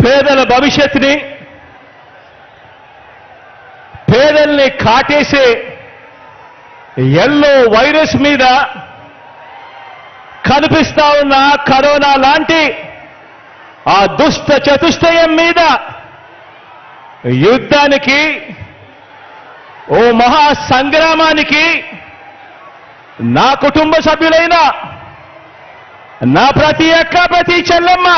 పేదల భవిష్యత్తుని, పేదల్ని కాటేసే yellow virus మీద కనిపిస్తా ఉన్న కరోనా లాంటి ఆ దుష్ట చతుష్టయం మీద యుద్ధానికి, ఓ మహా సంగ్రామానికి నా కుటుంబ సభ్యులైన నా ప్రతి అక్క, ప్రతి చెల్లెమ్మ,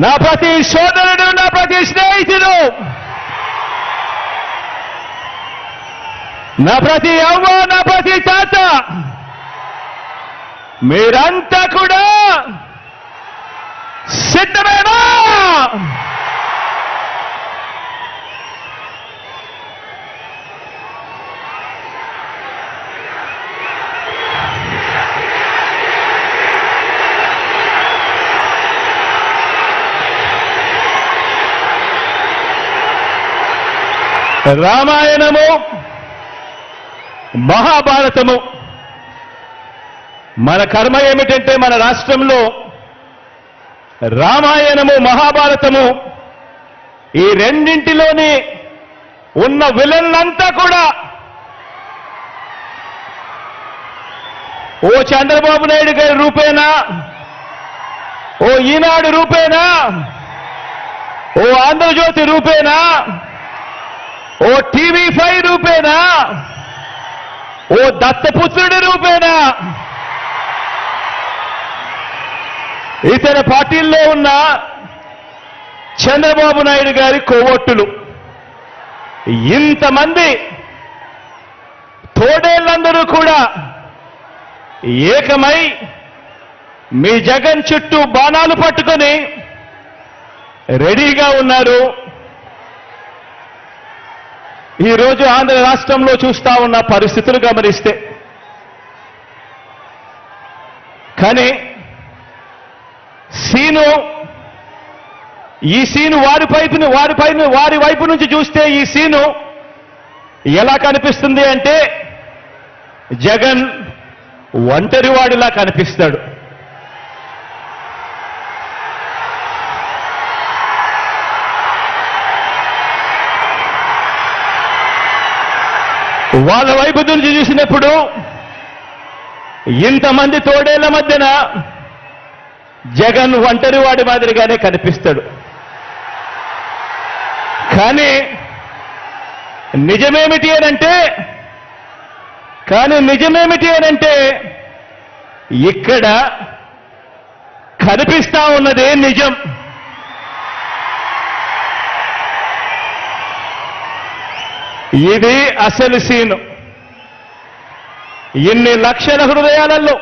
నా ప్రతి సోదరుడు, నా ప్రతి స్నేహితుడు, నా ప్రతి అవ్వ, నా ప్రతి తాత, మీరంతా కూడా సిద్ధమేనా? రామాయణము, మహాభారతము. మన కర్మ ఏమిటంటే మన రాష్ట్రంలో రామాయణము, మహాభారతము ఈ రెండింటిలోని ఉన్న విలన్లంతా కూడా ఓ చంద్రబాబు నాయుడు గారి రూపేనా, ఓ ఈనాడు రూపేనా, ఓ ఆంధ్రజ్యోతి రూపేనా, ఓ టీవీ5 రూపేనా, ఓ దత్తపుత్రుడి రూపేనా, ఇతర పార్టీల్లో ఉన్న చంద్రబాబు నాయుడు గారి కోవొట్టులు, ఇంతమంది తోడేళ్లందరూ కూడా ఏకమై మీ జగన్ చుట్టూ బాణాలు పట్టుకొని రెడీగా ఉన్నారు. ఈరోజు ఆంధ్ర రాష్ట్రంలో చూస్తా ఉన్న పరిస్థితులు గమనిస్తే, కానీ ఈ సీను వారి వైపు నుంచి చూస్తే ఈ సీను ఎలా కనిపిస్తుంది అంటే జగన్ ఒంటరివాడిలా కనిపిస్తాడు. వాళ్ళ వైపు నుంచి చూసినప్పుడు ఇంతమంది తోడేళ్ల మధ్యన జగన్ ఒంటరివాడి మాదిరిగానే కనిపిస్తాడు. కానీ నిజమేమిటి అనంటే ఇక్కడ కనిపిస్తా ఉన్నదే నిజం. ఇది అసలు సీను. ఇన్ని లక్షల హృదయాలలో